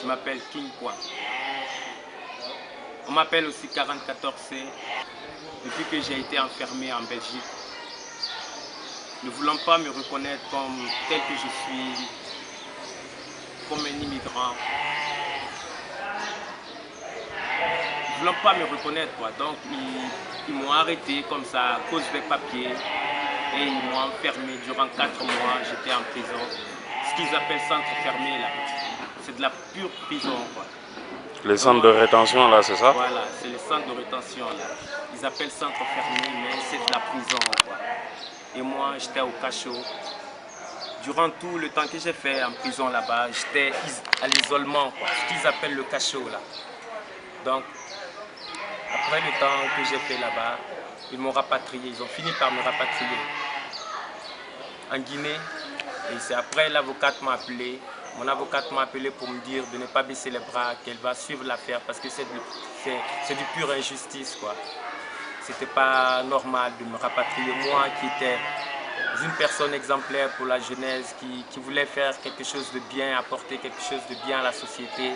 Je m'appelle King Point. On m'appelle aussi 44C depuis que j'ai été enfermé en Belgique. Ne voulant pas me reconnaître comme tel que je suis, comme un immigrant. Ne voulant pas me reconnaître, quoi. Donc ils m'ont arrêté comme ça à cause des papiers et ils m'ont enfermé durant 4 mois. J'étais en prison. Ce qu'ils appellent centre fermé là, c'est de la pure prison, quoi. Les centres de rétention là, c'est ça? Voilà, c'est les centres de rétention là. Ils appellent centre fermé, mais c'est de la prison, quoi. Et moi, j'étais au cachot. Durant tout le temps que j'ai fait en prison là-bas, j'étais à l'isolement, quoi. Ce qu'ils appellent le cachot là. Donc, après le temps que j'ai fait là-bas, ils m'ont rapatrié. Ils ont fini par me rapatrier en Guinée. Et c'est après l'avocate m'a appelé. Mon avocate m'a appelé pour me dire de ne pas baisser les bras, qu'elle va suivre l'affaire parce que c'est du pure injustice, quoi. C'était pas normal de me rapatrier. Moi qui étais une personne exemplaire pour la jeunesse, qui voulait faire quelque chose de bien, apporter quelque chose de bien à la société.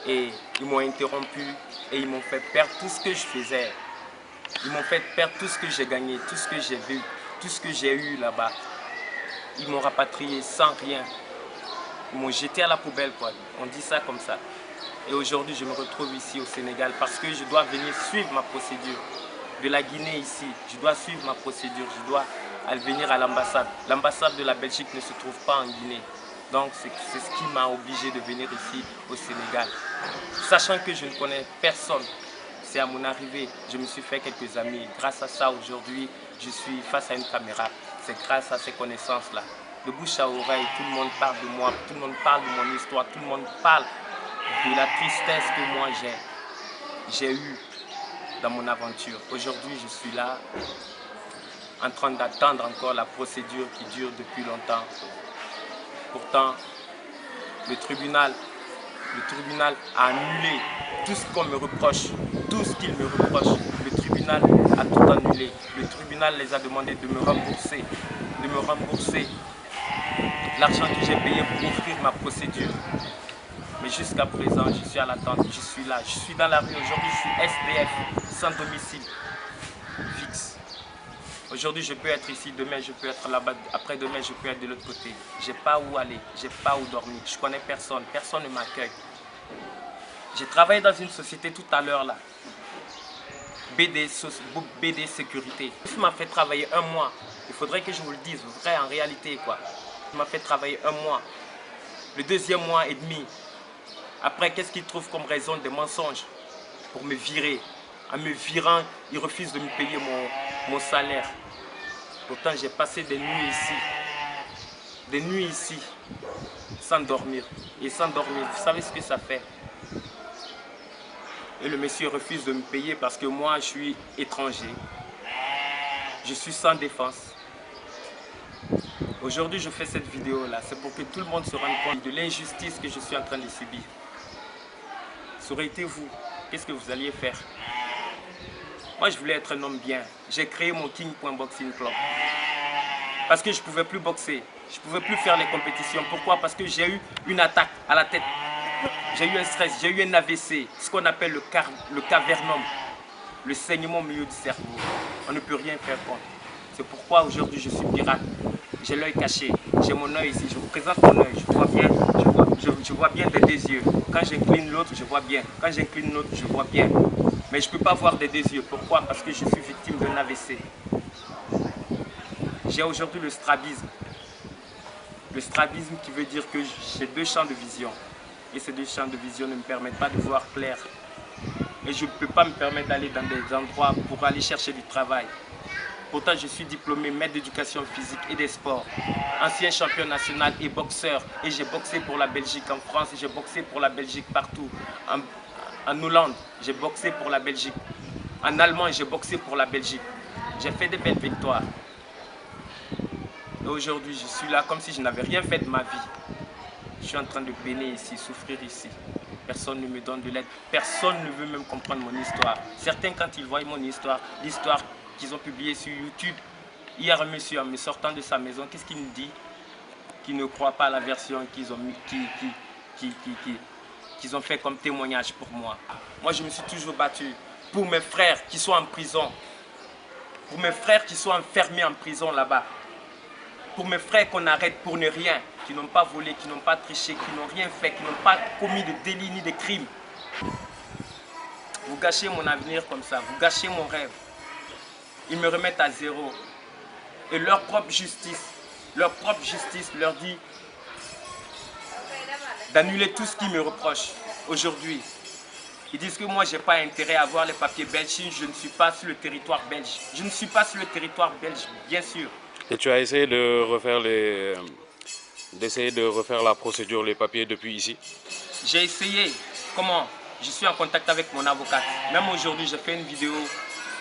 Et ils m'ont interrompu et ils m'ont fait perdre tout ce que je faisais. Ils m'ont fait perdre tout ce que j'ai gagné, tout ce que j'ai vu, tout ce que j'ai eu là-bas. Ils m'ont rapatrié sans rien. Ils m'ont jeté à la poubelle, quoi. On dit ça comme ça. Et aujourd'hui, je me retrouve ici au Sénégal parce que je dois venir suivre ma procédure. De la Guinée ici, je dois suivre ma procédure. Je dois aller venir à l'ambassade. L'ambassade de la Belgique ne se trouve pas en Guinée. Donc c'est ce qui m'a obligé de venir ici au Sénégal. Sachant que je ne connais personne. C'est à mon arrivée, je me suis fait quelques amis. Grâce à ça, aujourd'hui, je suis face à une caméra. C'est grâce à ces connaissances-là. De bouche à oreille, tout le monde parle de moi, tout le monde parle de mon histoire, tout le monde parle de la tristesse que moi j'ai eue dans mon aventure. Aujourd'hui, je suis là, en train d'attendre encore la procédure qui dure depuis longtemps. Pourtant, le tribunal a annulé tout ce qu'on me reproche, tout ce qu'il me reproche. Le tribunal a tout annulé. Le tribunal les a demandé de me rembourser l'argent que j'ai payé pour offrir ma procédure. Mais jusqu'à présent, je suis à l'attente, je suis là, je suis dans la rue aujourd'hui, je suis SDF, sans domicile fixe. Aujourd'hui, je peux être ici, demain, je peux être là-bas, après-demain, je peux être de l'autre côté. Je n'ai pas où aller, je n'ai pas où dormir, je ne connais personne, personne ne m'accueille. J'ai travaillé dans une société tout à l'heure là, BD Sécurité. Ça m'a fait travailler 1 mois, il faudrait que je vous le dise, vrai en réalité, quoi. Ça m'a fait travailler 1 mois, le 2e mois et demi. Après, qu'est-ce qu'ils trouvent comme raison? Des mensonges pour me virer. En me virant, ils refusent de me payer mon salaire. Pourtant, j'ai passé des nuits ici, sans dormir. Et sans dormir, vous savez ce que ça fait? Et le monsieur refuse de me payer parce que moi, je suis étranger. Je suis sans défense. Aujourd'hui, je fais cette vidéo-là. C'est pour que tout le monde se rende compte de l'injustice que je suis en train de subir. Ça aurait été vous, qu'est-ce que vous alliez faire? Moi, je voulais être un homme bien. J'ai créé mon King Point Boxing Club. Parce que je ne pouvais plus boxer. Je ne pouvais plus faire les compétitions. Pourquoi? Parce que j'ai eu une attaque à la tête. J'ai eu un stress, j'ai eu un AVC. Ce qu'on appelle le cavernum. Le saignement au milieu du cerveau. On ne peut rien faire contre. C'est pourquoi aujourd'hui je suis pirate. J'ai l'œil caché. J'ai mon œil ici. Je vous présente mon œil. Je vois bien. Je vois bien des 2 yeux. Quand j'incline l'autre, je vois bien. Quand j'incline l'autre, je vois bien. Mais je ne peux pas voir des 2 yeux. Pourquoi? Parce que je suis victime d'un AVC. J'ai aujourd'hui le strabisme. Le strabisme qui veut dire que j'ai 2 champs de vision. Et ces 2 champs de vision ne me permettent pas de voir clair. Et je ne peux pas me permettre d'aller dans des endroits pour aller chercher du travail. Pourtant, je suis diplômé maître d'éducation physique et des sports, ancien champion national et boxeur. Et j'ai boxé pour la Belgique en France, j'ai boxé pour la Belgique partout. En Hollande, j'ai boxé pour la Belgique. En Allemagne, j'ai boxé pour la Belgique. J'ai fait des belles victoires. Et aujourd'hui, je suis là comme si je n'avais rien fait de ma vie. Je suis en train de peiner ici, souffrir ici. Personne ne me donne de l'aide. Personne ne veut même comprendre mon histoire. Certains, quand ils voient mon histoire, l'histoire qu'ils ont publiée sur YouTube, hier, un monsieur, en me sortant de sa maison, qu'est-ce qu'il me dit? Qu'il ne croit pas à la version qu'ils ont mis, qu'ils ont fait comme témoignage pour moi. Moi, je me suis toujours battu pour mes frères qui sont en prison, pour mes frères qui sont enfermés en prison là-bas, pour mes frères qu'on arrête pour ne rien, qui n'ont pas volé, qui n'ont pas triché, qui n'ont rien fait, qui n'ont pas commis de délit ni de crime. Vous gâchez mon avenir comme ça, vous gâchez mon rêve. Ils me remettent à zéro. Et leur propre justice leur dit d'annuler tout ce qu'ils me reprochent aujourd'hui. Ils disent que moi, je n'ai pas intérêt à avoir les papiers belges si je ne suis pas sur le territoire belge. Je ne suis pas sur le territoire belge, bien sûr. Et tu as essayé de refaire la procédure, les papiers depuis ici? J'ai essayé. Comment? Je suis en contact avec mon avocate. Même aujourd'hui, j'ai fait une vidéo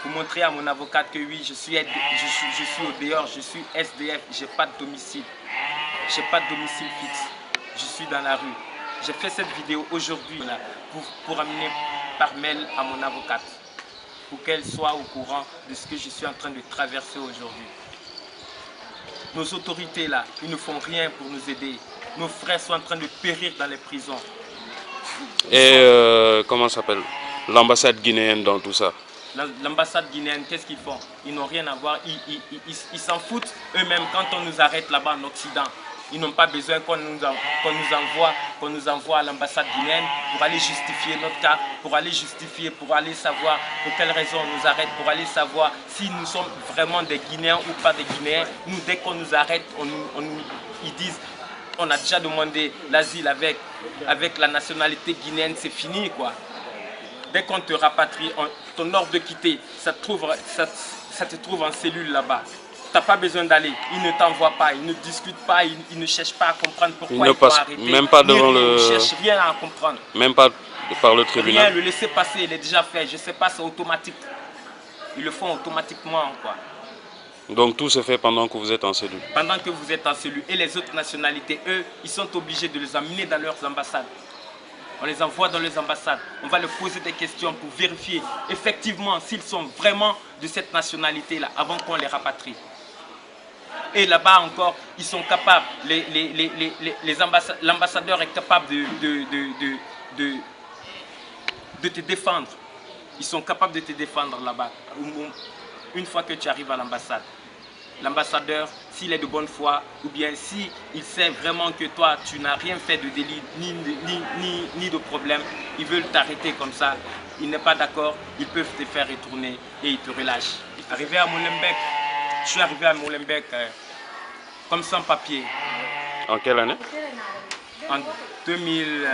pour montrer à mon avocate que oui, je suis au dehors, je suis SDF, je n'ai pas de domicile. Je n'ai pas de domicile fixe. Je suis dans la rue. J'ai fait cette vidéo aujourd'hui pour amener par mail à mon avocate, pour qu'elle soit au courant de ce que je suis en train de traverser aujourd'hui. Nos autorités là, ils ne font rien pour nous aider. Nos frères sont en train de périr dans les prisons. Et comment ça s'appelle? L'ambassade guinéenne dans tout ça? L'ambassade guinéenne, qu'est-ce qu'ils font? Ils n'ont rien à voir. Ils s'en foutent eux-mêmes quand on nous arrête là-bas en Occident. Ils n'ont pas besoin qu'on nous envoie à l'ambassade guinéenne pour aller justifier notre cas, pour aller savoir pour quelles raisons on nous arrête, pour aller savoir si nous sommes vraiment des Guinéens ou pas des Guinéens. Nous, dès qu'on nous arrête, ils disent on a déjà demandé l'asile avec la nationalité guinéenne, c'est fini quoi. Dès qu'on te rapatrie, ton ordre de quitter, ça te trouve en cellule là-bas. Tu n'as pas besoin d'aller, ils ne t'envoient pas, ils ne discutent pas, ils ne cherchent pas à comprendre pourquoi ils t'ont arrêté. Même pas devant Ils ne cherchent rien à comprendre. Même pas par le tribunal. Rien, le laisser passer, il est déjà fait. Je ne sais pas, c'est automatique. Ils le font automatiquement quoi. Donc tout se fait pendant que vous êtes en cellule? Pendant que vous êtes en cellule. Et les autres nationalités, eux, ils sont obligés de les amener dans leurs ambassades. On les envoie dans les ambassades. On va leur poser des questions pour vérifier effectivement s'ils sont vraiment de cette nationalité-là avant qu'on les rapatrie. Et là-bas encore, ils sont capables, l'ambassadeur est capable de te défendre. Ils sont capables de te défendre là-bas, une fois que tu arrives à l'ambassade. L'ambassadeur, s'il est de bonne foi, ou bien s'il sait vraiment que toi, tu n'as rien fait de délit, ni de problème, ils veulent t'arrêter comme ça, il n'est pas d'accord, ils peuvent te faire retourner et ils te relâchent. Arrivé à Molenbeek, je suis arrivé à Molenbeek comme sans papier. En quelle année? En 2011,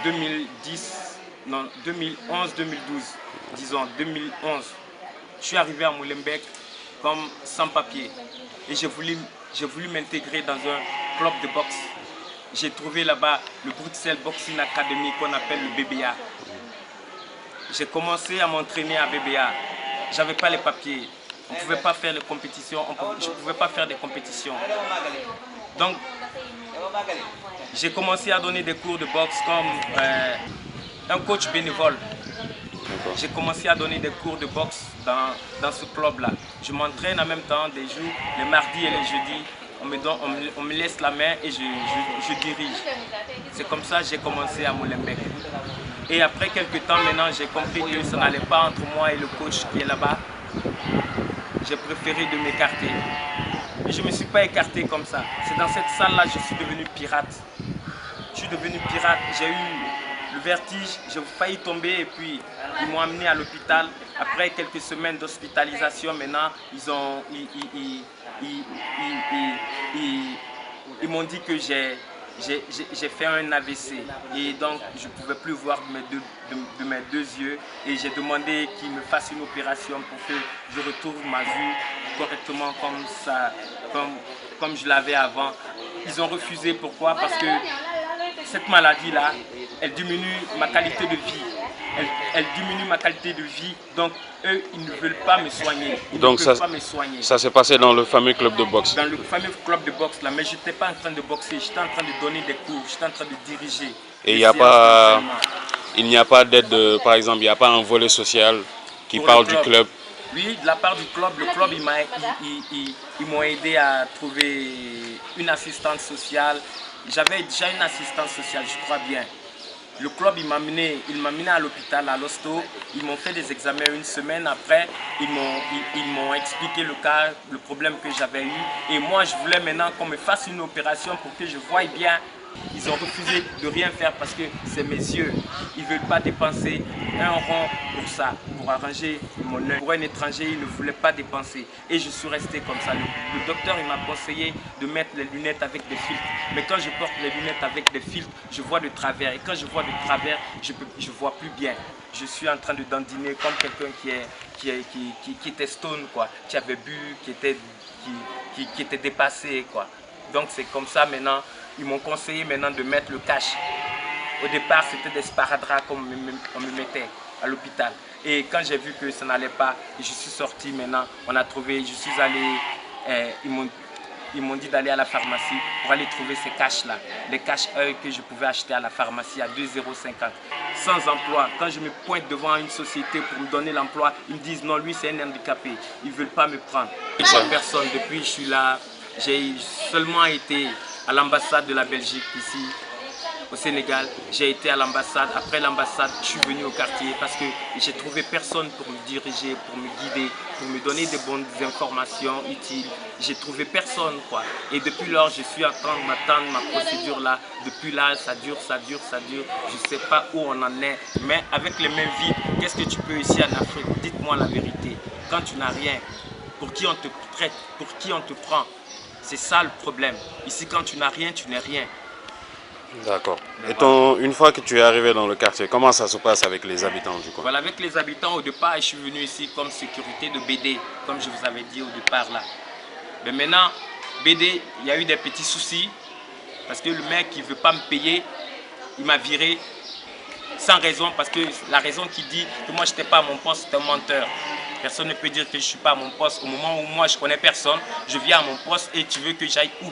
2010, non, 2011, 2012, disons 2011. Je suis arrivé à Molenbeek comme sans papier et j'ai voulu m'intégrer dans un club de boxe. J'ai trouvé là-bas le Bruxelles Boxing Academy qu'on appelle le BBA. J'ai commencé à m'entraîner à BBA. J'avais pas les papiers. On ne pouvait pas faire les compétitions. Je ne pouvais pas faire des compétitions. Donc, j'ai commencé à donner des cours de boxe comme un coach bénévole. J'ai commencé à donner des cours de boxe dans ce club-là. Je m'entraîne en même temps des jours, les mardis et les jeudis. On me laisse la main et je dirige. C'est comme ça que j'ai commencé à Molenbeek. Et après quelques temps maintenant, j'ai compris que ça n'allait pas entre moi et le coach qui est là-bas. J'ai préféré de m'écarter. Et je ne me suis pas écarté comme ça. C'est dans cette salle-là que je suis devenu pirate. Je suis devenu pirate. J'ai eu le vertige, j'ai failli tomber et puis ils m'ont amené à l'hôpital. Après quelques semaines d'hospitalisation, maintenant, ils m'ont dit que j'ai fait un AVC et donc je ne pouvais plus voir de mes deux yeux et j'ai demandé qu'ils me fassent une opération pour que je retrouve ma vue correctement comme je l'avais avant. Ils ont refusé, pourquoi? Parce que cette maladie-là, elle diminue ma qualité de vie. Elle diminue ma qualité de vie, donc eux, ils ne veulent pas me soigner. Ça s'est passé dans le fameux club de boxe? Dans le fameux club de boxe là, mais je n'étais pas en train de boxer, j'étais en train de donner des cours, j'étais en train de diriger. Et il n'y a pas d'aide, par exemple, il n'y a pas un volet social qui parle du club? Oui, de la part du club, le club, ils m'ont aidé à trouver une assistante sociale. J'avais déjà une assistante sociale, je crois bien. Le club, il m'a mené à l'hôpital, à l'hosto. Ils m'ont fait des examens une semaine après. Ils m'ont expliqué le cas, le problème que j'avais eu. Et moi, je voulais maintenant qu'on me fasse une opération pour que je voie bien. Ils ont refusé de rien faire parce que c'est mes yeux. Ils ne veulent pas dépenser un rond pour ça, pour arranger mon œil. Pour un étranger, ils ne voulaient pas dépenser. Et je suis resté comme ça. Le docteur, il m'a conseillé de mettre les lunettes avec des filtres. Mais quand je porte les lunettes avec des filtres, je vois de travers. Et quand je vois de travers, je ne vois plus bien. Je suis en train de dandiner comme quelqu'un qui était stone, quoi, qui avait bu, qui était dépassé, quoi. Donc c'est comme ça maintenant. Ils m'ont conseillé maintenant de mettre le cache. Au départ, c'était des sparadraps qu'on me mettait à l'hôpital. Et quand j'ai vu que ça n'allait pas, je suis sorti maintenant. On a trouvé, je suis allé, ils m'ont dit d'aller à la pharmacie pour aller trouver ces caches-là. Les caches-œil que je pouvais acheter à la pharmacie à 2,50 €. Sans emploi. Quand je me pointe devant une société pour me donner l'emploi, ils me disent non, lui c'est un handicapé. Ils ne veulent pas me prendre. Je ne vois personne. Depuis que je suis là, j'ai seulement été à l'ambassade de la Belgique ici, au Sénégal. J'ai été à l'ambassade. Après l'ambassade, je suis venu au quartier parce que j'ai trouvé personne pour me diriger, pour me guider, pour me donner des bonnes informations utiles. J'ai trouvé personne, quoi. Et depuis lors, je suis en train d'attendre ma procédure là. Depuis là, ça dure. Je ne sais pas où on en est. Mais avec les mains vides, qu'est-ce que tu peux ici en Afrique? Dites-moi la vérité. Quand tu n'as rien, pour qui on te traite? Pour qui on te prend? C'est ça le problème. Ici, quand tu n'as rien, tu n'es rien. D'accord. Et une fois que tu es arrivé dans le quartier, comment ça se passe avec les habitants du coin? Voilà, avec les habitants, au départ, je suis venu ici comme sécurité de BD, comme je vous avais dit au départ là. Mais maintenant, BD, il y a eu des petits soucis, parce que le mec, il ne veut pas me payer, il m'a viré sans raison, parce que la raison qu'il dit que moi, je n'étais pas à mon poste, c'est un menteur. Personne ne peut dire que je ne suis pas à mon poste. Au moment où moi, je ne connais personne, je viens à mon poste et tu veux que j'aille où?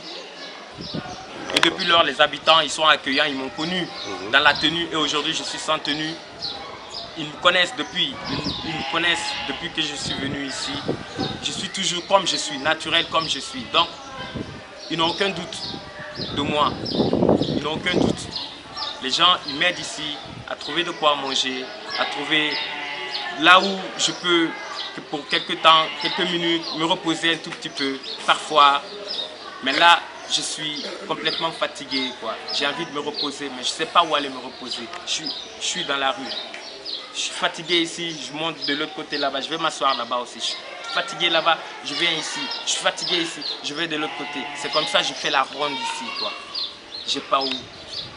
Et depuis lors, les habitants, ils sont accueillants, ils m'ont connu dans la tenue et aujourd'hui, je suis sans tenue. Ils me connaissent depuis que je suis venu ici. Je suis toujours comme je suis, naturel comme je suis. Donc, ils n'ont aucun doute de moi. Ils n'ont aucun doute. Les gens, ils m'aident ici à trouver de quoi manger, à trouver là où je peux, pour quelques temps, quelques minutes, me reposer un tout petit peu, parfois. Mais là, je suis complètement fatigué, quoi. J'ai envie de me reposer, mais je ne sais pas où aller me reposer. Je suis dans la rue. Je suis fatigué ici, je monte de l'autre côté là-bas, je vais m'asseoir là-bas aussi. Je suis fatigué là-bas, je viens ici. Je suis fatigué ici, je vais de l'autre côté. C'est comme ça que je fais la ronde ici, quoi. Je n'ai pas où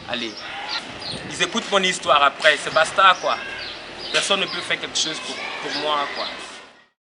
aller. Ils écoutent mon histoire après, c'est basta, quoi. Personne ne peut faire quelque chose pour moi, quoi.